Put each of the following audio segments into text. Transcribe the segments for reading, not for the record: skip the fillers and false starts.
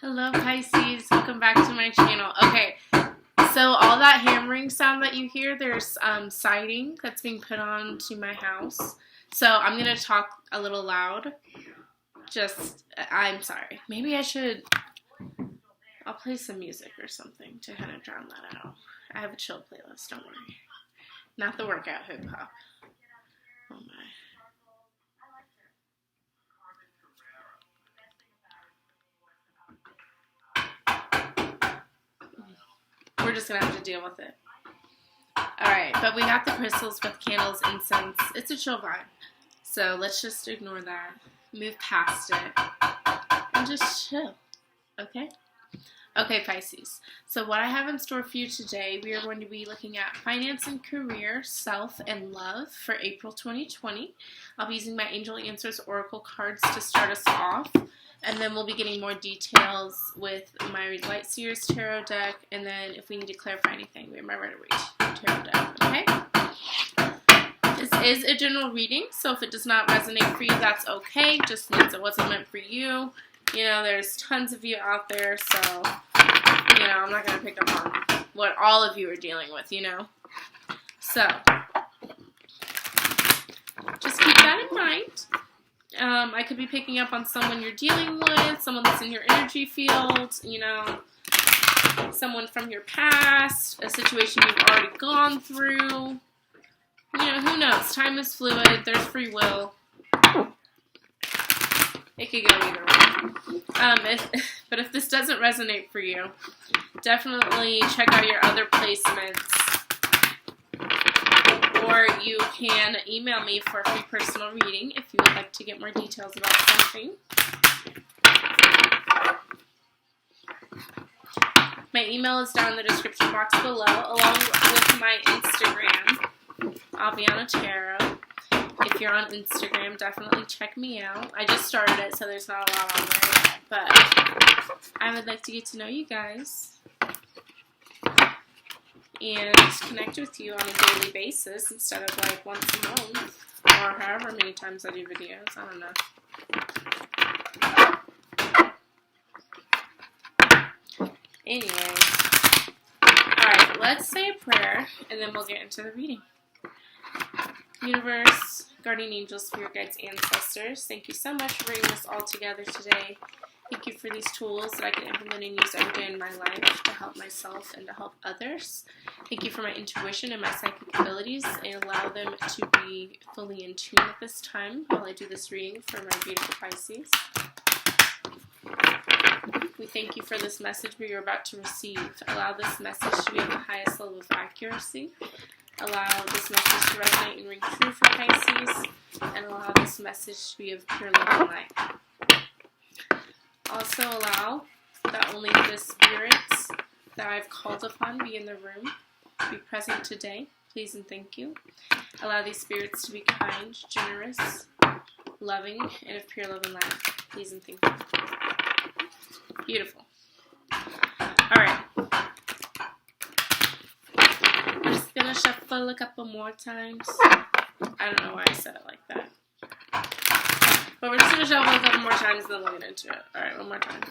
Hello Pisces, welcome back to my channel. Okay, so all that hammering sound that you hear, there's siding that's being put on to my house. So I'm going to talk a little loud. I'm sorry. Maybe I'll play some music or something to kind of drown that out. I have a chill playlist, don't worry. Not the workout hip hop. Oh my. We're just going to have to deal with it. Alright, but we got the crystals with candles, incense. It's a chill vibe. So let's just ignore that. Move past it. And just chill. Okay? Okay, Pisces. So what I have in store for you today, we are going to be looking at finance and career, self, and love for April 2020. I'll be using my Angel Answers Oracle cards to start us off. And then we'll be getting more details with my Light Seers Tarot deck. And then if we need to clarify anything, we have my Rider-Waite Tarot deck. Okay? This is a general reading, so if it does not resonate for you, that's okay. Just means it wasn't meant for you. You know, there's tons of you out there, so, you know, I'm not going to pick up on what all of you are dealing with, you know. So, just keep that in mind. I could be picking up on someone you're dealing with, someone that's in your energy field, you know, someone from your past, a situation you've already gone through. You know, who knows? Time is fluid. There's free will. It could go either way. But if this doesn't resonate for you, definitely check out your other placements. Or you can email me for a free personal reading if you would like to get more details about something. My email is down in the description box below, along with my Instagram, Aviana Tarot. If you're on Instagram, definitely check me out. I just started it, so there's not a lot on there yet, but I would like to get to know you guys and connect with you on a daily basis instead of like once a month or however many times I do videos. I don't know. Anyways, alright, let's say a prayer and then we'll get into the reading. Universe, guardian angels, spirit guides, ancestors, thank you so much for bringing this all together today. Thank you for these tools that I can implement and use every day in my life to help myself and to help others. Thank you for my intuition and my psychic abilities, and allow them to be fully in tune at this time while I do this reading for my beautiful Pisces. We thank you for this message we are about to receive. Allow this message to be of the highest level of accuracy. Allow this message to resonate and ring true for Pisces, and allow this message to be of pure love and light. Also allow that only the spirits that I've called upon be in the room, to be present today. Please and thank you. Allow these spirits to be kind, generous, loving, and of pure love and light. Please and thank you. Beautiful. Alright. I'm just going to shuffle a couple more times. I don't know why I said it like that. But we're just going to shuffle a couple more times and then we'll get into it. Alright, one more time.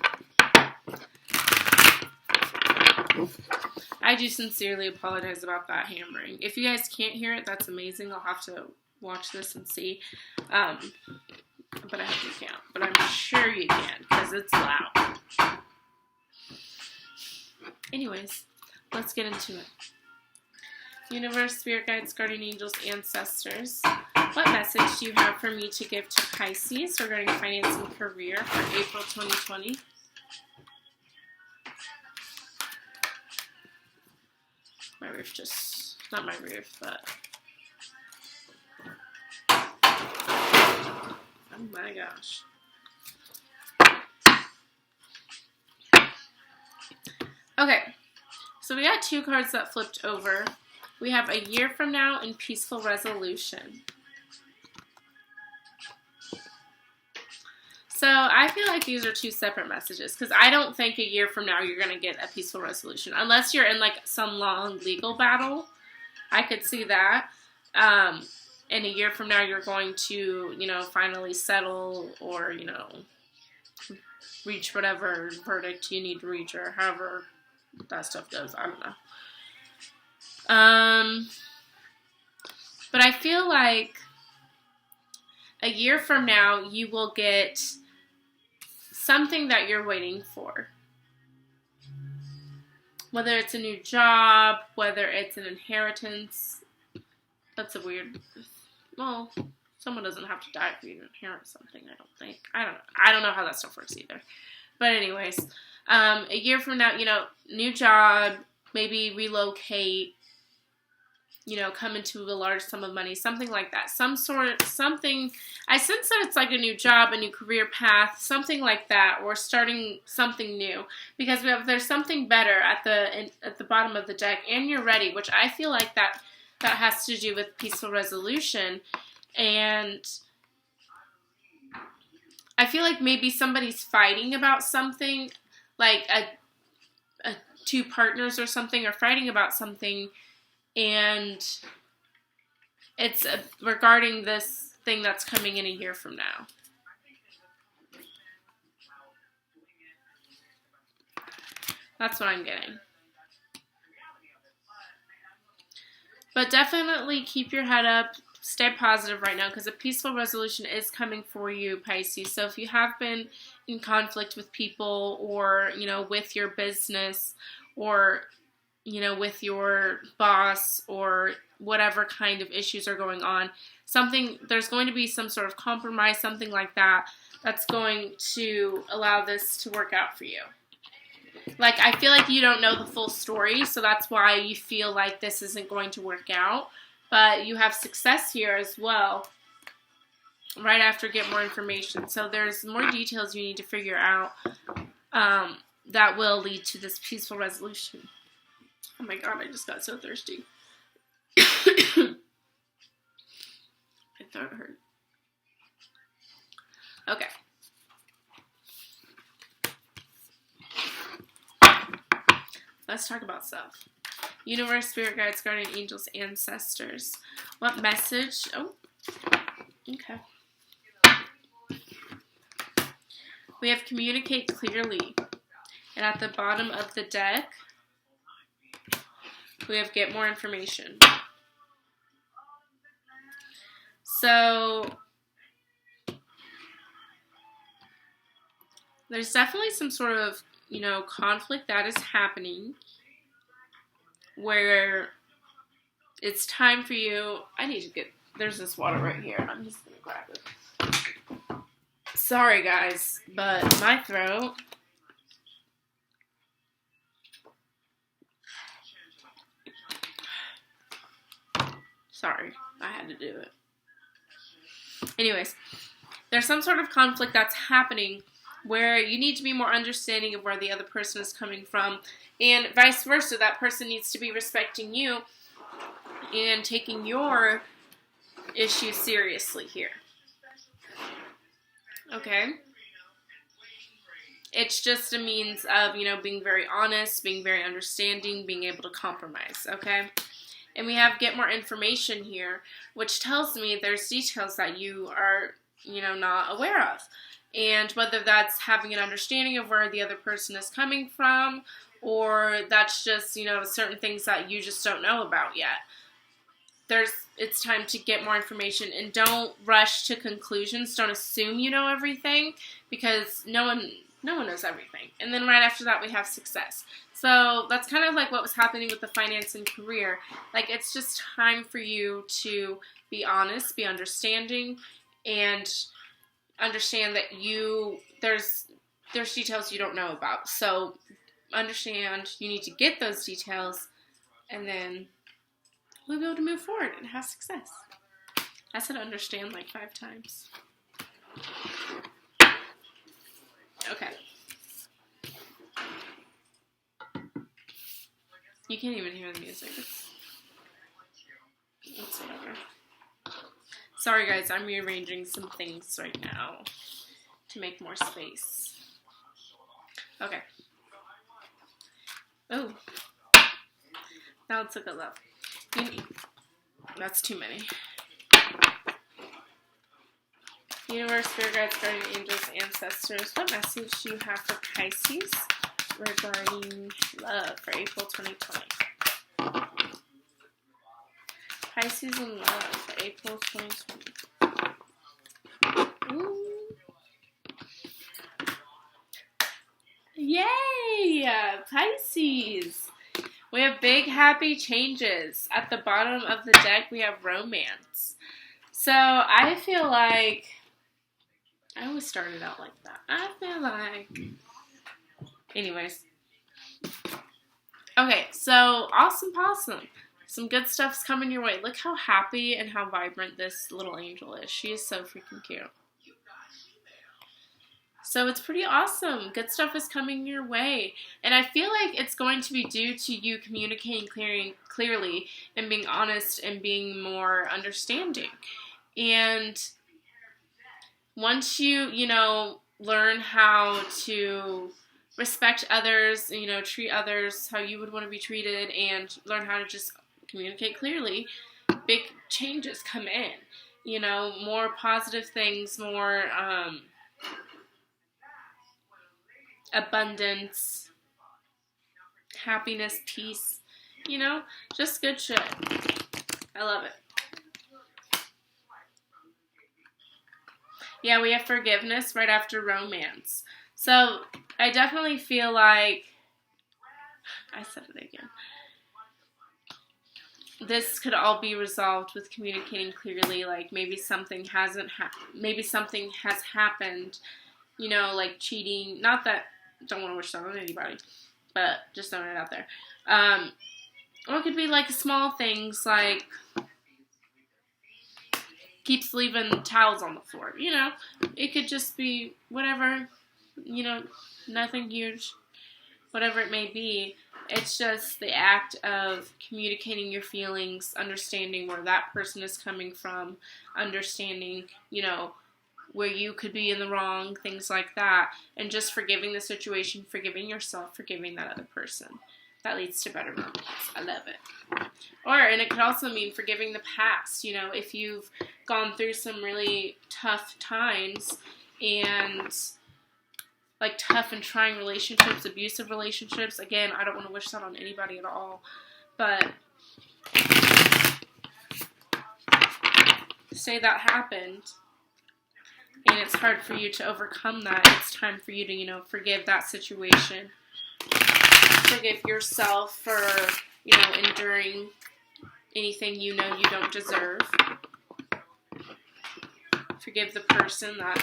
I do sincerely apologize about that hammering. If you guys can't hear it, that's amazing. I'll have to watch this and see. But I hope you can't. But I'm sure you can, because it's loud. Anyways, let's get into it. Universe, spirit guides, guardian angels, ancestors, what message do you have for me to give to Pisces regarding finance and career for April 2020? My roof just, not my roof, but, oh my gosh. Okay, so we got two cards that flipped over. We have a year from now and peaceful resolution. So I feel like these are two separate messages, because I don't think a year from now you're going to get a peaceful resolution. Unless you're in like some long legal battle. I could see that. And a year from now you're going to, you know, finally settle or, you know, reach whatever verdict you need to reach, or however that stuff goes. I don't know. But I feel like a year from now, you will get something that you're waiting for. Whether it's a new job, whether it's an inheritance. That's a weird... Well, someone doesn't have to die for you to inherit something, I don't think. I don't know how that stuff works either. But anyways, a year from now, new job, maybe relocate, come into a large sum of money, something like that. Something, I sense that it's like a new job, a new career path, something like that, or starting something new. Because there's something better at the bottom of the deck, and you're ready, which I feel like that has to do with peaceful resolution. And I feel like maybe somebody's fighting about something, like two partners or something are fighting about something, and it's regarding this thing that's coming in a year from now. That's what I'm getting. But definitely keep your head up. Stay positive right now, because a peaceful resolution is coming for you, Pisces. So if you have been in conflict with people, or, with your business, or, with your boss, or whatever kind of issues are going on, there's going to be some sort of compromise, something like that, that's going to allow this to work out for you. Like, I feel like you don't know the full story, so that's why you feel like this isn't going to work out. But you have success here as well, right after get more information. So there's more details you need to figure out that will lead to this peaceful resolution. Oh my god, I just got so thirsty. My throat hurt. Okay. Let's talk about self. Universe, spirit guides, guardian angels, ancestors. What message? Oh, okay. We have communicate clearly. And at the bottom of the deck, we have get more information. So, there's definitely some sort of, conflict that is happening, where it's time for you. I need to there's this water right here. I'm just going to grab it. Sorry, guys, but my throat. Sorry, I had to do it. Anyways, there's some sort of conflict that's happening where you need to be more understanding of where the other person is coming from, and vice versa. That person needs to be respecting you and taking your issues seriously here. Okay? It's just a means of, being very honest, being very understanding, being able to compromise, okay? And we have get more information here, which tells me there's details that you are, not aware of. And whether that's having an understanding of where the other person is coming from, or that's just, certain things that you just don't know about yet. It's time to get more information, and don't rush to conclusions. Don't assume you know everything, because no one knows everything. And then right after that, we have success. So that's kind of like what was happening with the finance and career. Like, it's just time for you to be honest, be understanding, and understand that there's details you don't know about. So understand you need to get those details, and then we'll be able to move forward and have success. I said understand like 5 times. Okay. You can't even hear the music. It's whatever. Sorry guys, I'm rearranging some things right now to make more space. Okay. Oh. Now let's look at love. That's too many. Universe, spirit guides, guardian angels, ancestors. What message do you have for Pisces regarding love for April 2020? Pisces in love for April 2020. Ooh. Yay! Pisces! We have big happy changes. At the bottom of the deck, we have romance. So, I feel like... I always started out like that. I feel like... Anyways. Okay, so awesome possum. Some good stuff's coming your way. Look how happy and how vibrant this little angel is. She is so freaking cute. So it's pretty awesome. Good stuff is coming your way. And I feel like it's going to be due to you communicating clearly and being honest and being more understanding. And once you, learn how to respect others, treat others how you would want to be treated and learn how to just communicate clearly, big changes come in. More positive things, more abundance, happiness, peace, just good shit. I love it. Yeah, we have forgiveness right after romance. So I definitely feel like, I said it again, this could all be resolved with communicating clearly. Like maybe something has happened, like cheating. Not that, don't want to wish that on anybody, but just throwing it out there. Or it could be like small things like keeps leaving towels on the floor. It could just be whatever, nothing huge, whatever it may be. It's just the act of communicating your feelings, understanding where that person is coming from, understanding, where you could be in the wrong, things like that, and just forgiving the situation, forgiving yourself, forgiving that other person. That leads to better romance. I love it. And it could also mean forgiving the past. If you've gone through some really tough times and like tough and trying relationships, abusive relationships. Again, I don't want to wish that on anybody at all. But say that happened and it's hard for you to overcome that. It's time for you to, forgive that situation. Forgive yourself for, enduring anything you don't deserve. Forgive the person that,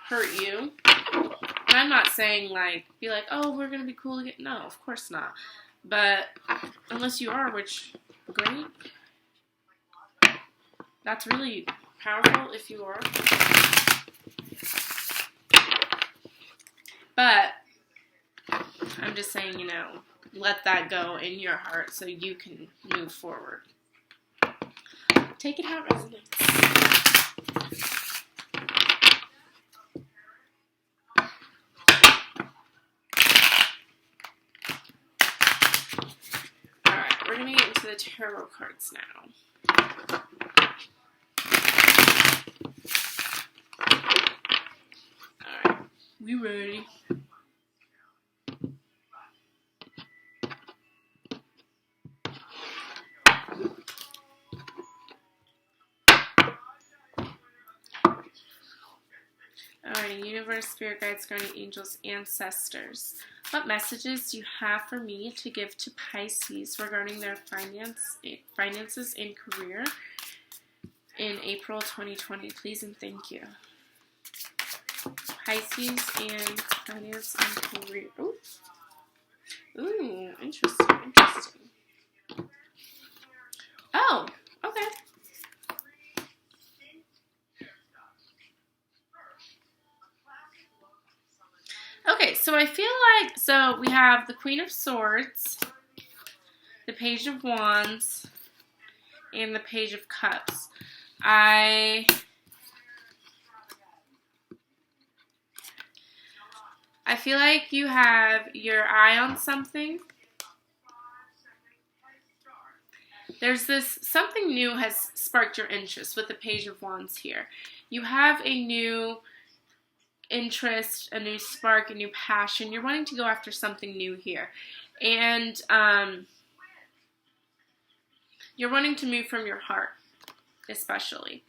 hurt you. And I'm not saying, be like, oh, we're going to be cool again. No, of course not. But unless you are, which, great. That's really powerful if you are. But I'm just saying, let that go in your heart so you can move forward. Take it how it resonates. Alright, we're going to get into the tarot cards now. Alright, we ready? Alright, universe, spirit guides, guardian angels, ancestors. What messages do you have for me to give to Pisces regarding their finances and career in April 2020? Please and thank you. Pisces and finance and career. Ooh, interesting. Oh, okay. Okay, so I feel like, we have the Queen of Swords, the Page of Wands, and the Page of Cups. I feel like you have your eye on something. there's this, something new has sparked your interest with the Page of Wands here. You have a new interest, a new spark, a new passion. You're wanting to go after something new here. And you're wanting to move from your heart, especially.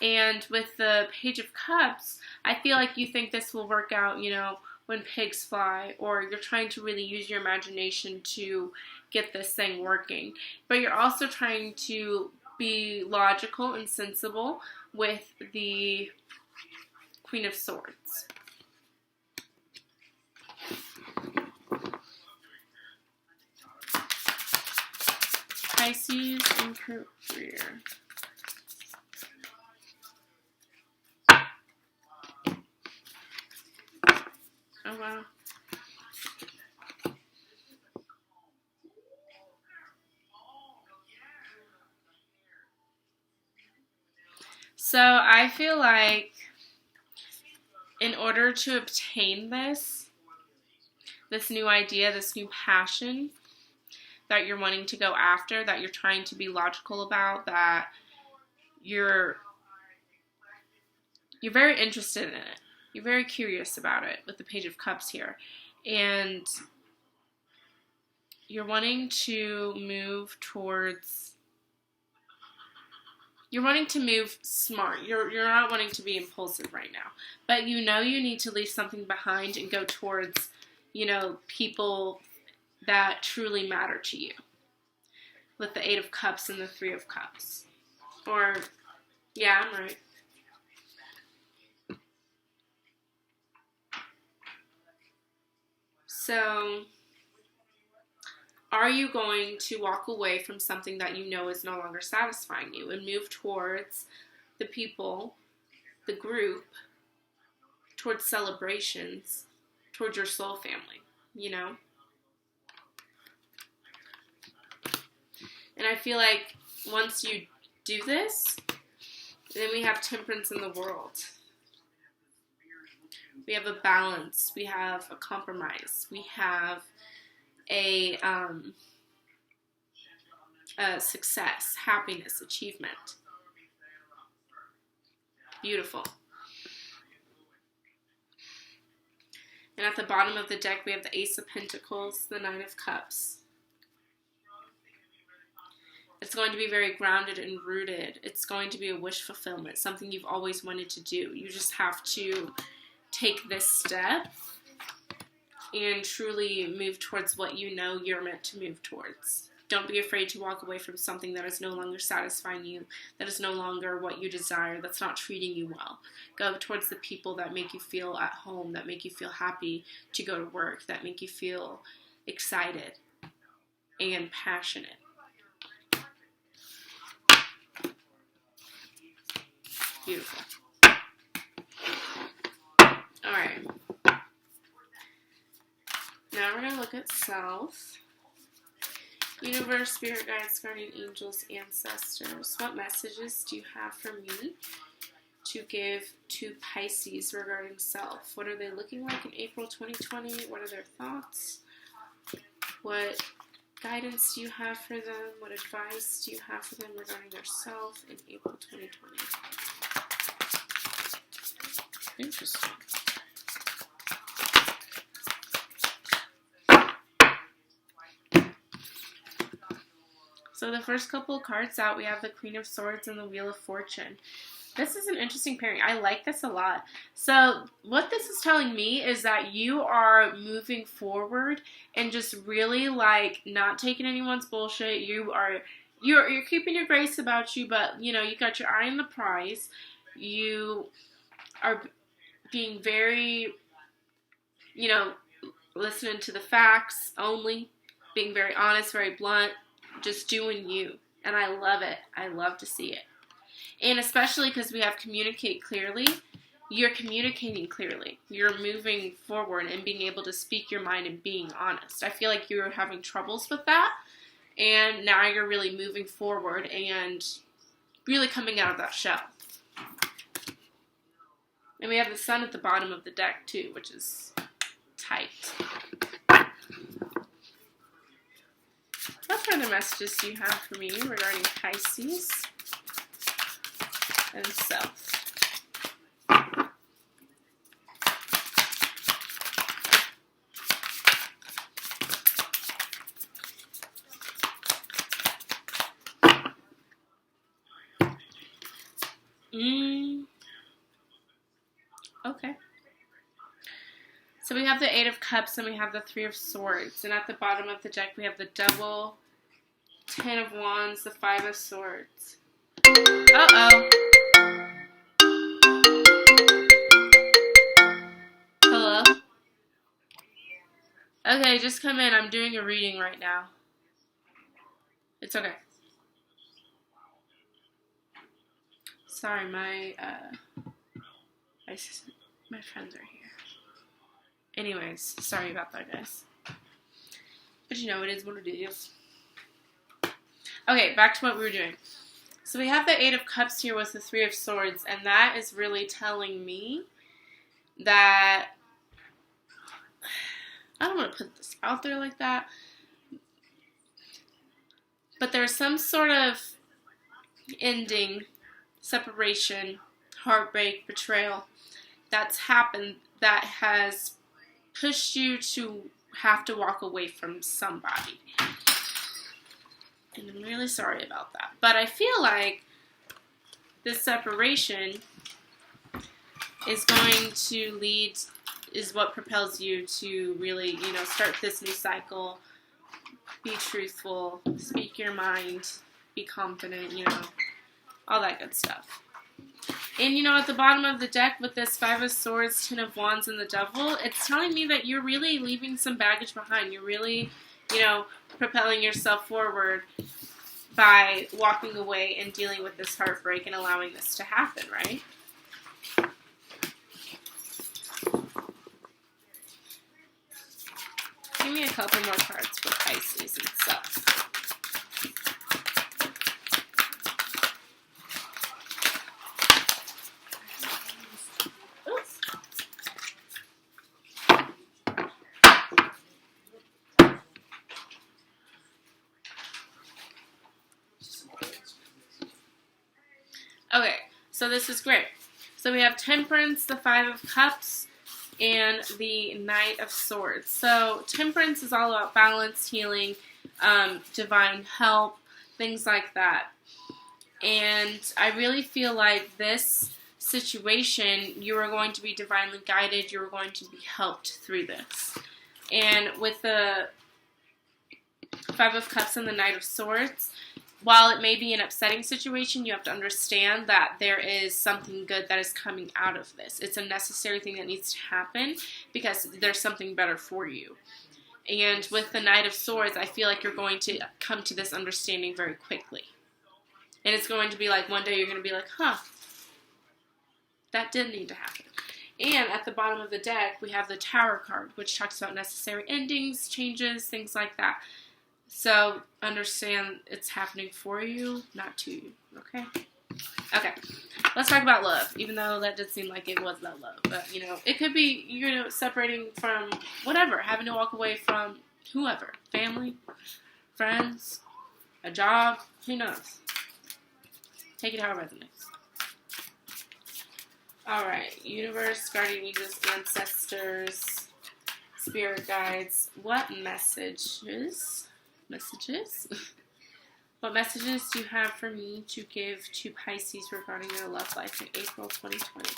And with the Page of Cups, I feel like you think this will work out, you know, when pigs fly, or you're trying to really use your imagination to get this thing working. But you're also trying to be logical and sensible with the Queen of Swords. Pisces and career. Oh, wow. So I feel like in order to obtain this new idea, this new passion that you're wanting to go after, that you're trying to be logical about, that you're very interested in it. You're very curious about it with the Page of Cups here. And you're wanting to move towards, you're wanting to move smart. You're not wanting to be impulsive right now. But you know you need to leave something behind and go towards, you know, people that truly matter to you. With the 8 of Cups and the 3 of Cups. Or, yeah, I'm right. So, are you going to walk away from something that you know is no longer satisfying you and move towards the people, the group, towards celebrations, towards your soul family, you know? And I feel like once you do this, then we have temperance in the world. We have a balance. We have a compromise. We have a success, happiness, achievement. Beautiful. And at the bottom of the deck, we have the Ace of Pentacles, the 9 of Cups. It's going to be very grounded and rooted. It's going to be a wish fulfillment, something you've always wanted to do. You just have to take this step and truly move towards what you know you're meant to move towards. Don't be afraid to walk away from something that is no longer satisfying you, that is no longer what you desire, that's not treating you well. Go towards the people that make you feel at home, that make you feel happy to go to work, that make you feel excited and passionate. Beautiful. Alright. Now we're going to look at self. Universe, spirit guides, guardian angels, ancestors. What messages do you have for me to give to Pisces regarding self? What are they looking like in April 2020? What are their thoughts? What guidance do you have for them? What advice do you have for them regarding their self in April 2020? Interesting. So the first couple of cards out, we have the Queen of Swords and the Wheel of Fortune. This is an interesting pairing. I like this a lot. So what this is telling me is that you are moving forward and just really like not taking anyone's bullshit. You're keeping your grace about you, but you know, you got your eye on the prize. You are being very, you know, listening to the facts only, being very honest, very blunt, just doing you. And I love it. I love to see it. And especially because we have communicate clearly, you're communicating clearly. You're moving forward and being able to speak your mind and being honest. I feel like you were having troubles with that, and now you're really moving forward and really coming out of that shell. And we have the Sun at the bottom of the deck too, which is tight. What further messages do you have for me regarding Pisces and self? Okay. So we have the Eight of Cups and we have the Three of Swords. And at the bottom of the deck we have the Devil, Ten of Wands, the Five of Swords. Uh-oh. Hello? Okay, just come in. I'm doing a reading right now. It's okay. Sorry, my friends are here. Anyways, sorry about that, guys. But you know, it is what it is. Okay, back to what we were doing. So we have the Eight of Cups here with the Three of Swords, and that is really telling me that, I don't want to put this out there like that, but there's some sort of ending, separation, heartbreak, betrayal that's happened that has pushed you to have to walk away from somebody. And I'm really sorry about that. But I feel like this separation is going to lead, is what propels you to really, start this new cycle. Be truthful, speak your mind, be confident, all that good stuff. And, at the bottom of the deck with this Five of Swords, Ten of Wands, and the Devil, it's telling me that you're really leaving some baggage behind. You're really, propelling yourself forward by walking away and dealing with this heartbreak and allowing this to happen, right? Give me a couple more cards for Pisces and self. Okay, so this is great. So we have Temperance, the Five of Cups, and the Knight of Swords. So Temperance is all about balance, healing, divine help, things like that. And I really feel like this situation, you are going to be divinely guided. You are going to be helped through this. And with the Five of Cups and the Knight of Swords, while it may be an upsetting situation, you have to understand that there is something good that is coming out of this. It's a necessary thing that needs to happen because there's something better for you. And with the Knight of Swords, I feel like you're going to come to this understanding very quickly. And it's going to be like one day you're going to be like, that did need to happen. And at the bottom of the deck, we have the Tower card, which talks about necessary endings, changes, things like that. So understand it's happening for you, not to you, okay? Okay, let's talk about love, even though that did seem like it was about love. But, it could be, separating from whatever, having to walk away from whoever, family, friends, a job, who knows? Take it how it resonates. Alright, universe, guardian angels, ancestors, spirit guides, what messages? What messages do you have for me to give to Pisces regarding their love life in April 2020?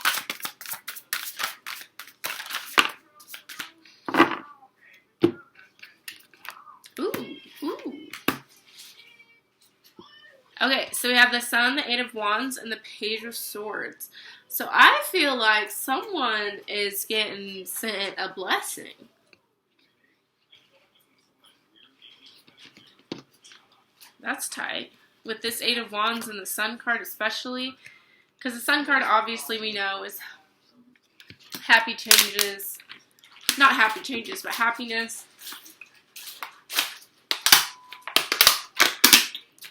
Ooh. Okay, so we have the Sun, the Eight of Wands, and the Page of Swords. So I feel like someone is getting sent a blessing. That's tight. With this Eight of Wands and the Sun card especially. Because the Sun card, obviously, we know is happy changes. Not happy changes, but happiness.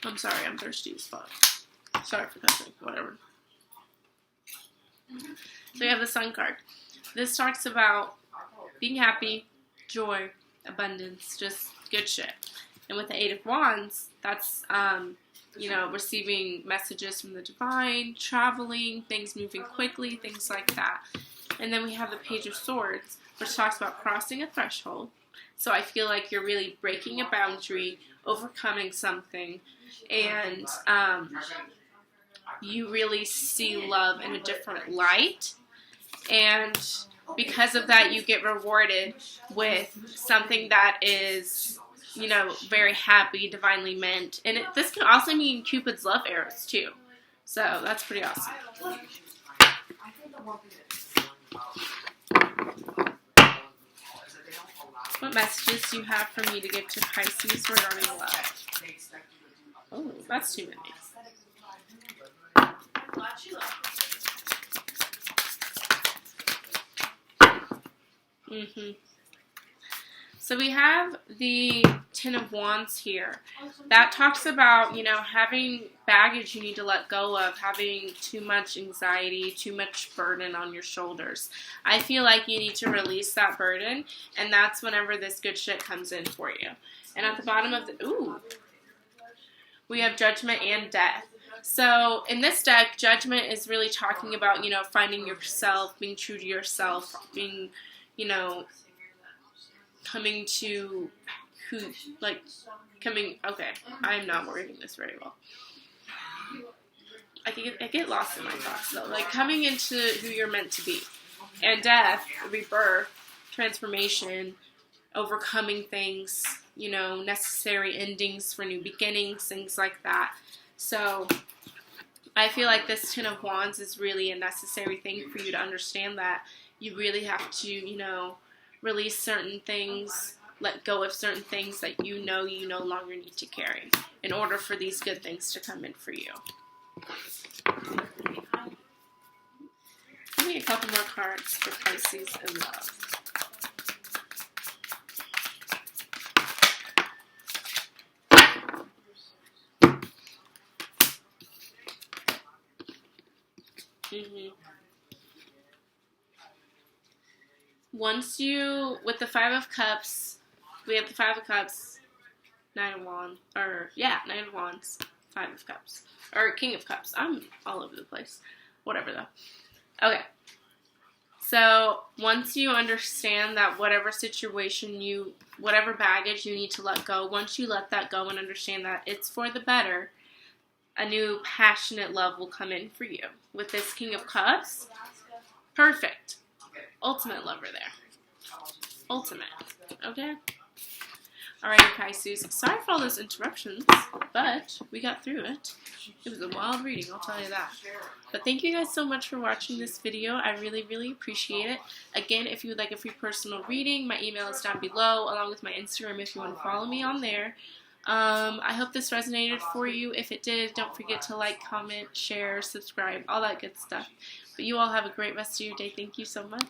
I'm sorry, I'm thirsty as fuck. Sorry for cussing, whatever. So we have the Sun card. This talks about being happy, joy, abundance, just good shit. And with the Eight of Wands, that's, you know, receiving messages from the divine, traveling, things moving quickly, things like that. And then we have the Page of Swords, which talks about crossing a threshold. So I feel like you're really breaking a boundary, overcoming something, and you really see love in a different light. And because of that, you get rewarded with something that is, you know, very happy, divinely meant. And this can also mean Cupid's love arrows, too. So that's pretty awesome. What messages do you have for me to give to Pisces regarding love? Oh, that's too many. So we have the Ten of Wands here. That talks about, you know, having baggage you need to let go of, having too much anxiety, too much burden on your shoulders. I feel like you need to release that burden, and that's whenever this good shit comes in for you. And at the bottom of the, we have Judgment and Death. So in this deck, Judgment is really talking about, you know, finding yourself, being true to yourself, being, you know, coming to who, like, okay, I'm not reading this very well. I get lost in my thoughts, though. Like, coming into who you're meant to be. And death, rebirth, transformation, overcoming things, you know, necessary endings for new beginnings, things like that. So I feel like this Ten of Wands is really a necessary thing for you to understand that you really have to, you know, release certain things, let go of certain things that you know you no longer need to carry in order for these good things to come in for you. Give me a couple more cards for Pisces and love. Once you, with the Five of Cups, we have the Five of Cups, Nine of Wands, Nine of Wands, Five of Cups, or King of Cups. I'm all over the place. Whatever, though. Okay. So, once you understand that whatever situation whatever baggage you need to let go, once you let that go and understand that it's for the better, a new passionate love will come in for you. With this King of Cups, perfect. Ultimate lover there. Ultimate. Okay? Alright, Pisces. Sorry for all those interruptions, but we got through it. It was a wild reading, I'll tell you that. But thank you guys so much for watching this video. I really, really appreciate it. Again, if you would like a free personal reading, my email is down below, along with my Instagram if you want to follow me on there. I hope this resonated for you. If it did, don't forget to like, comment, share, subscribe, all that good stuff. But you all have a great rest of your day. Thank you so much.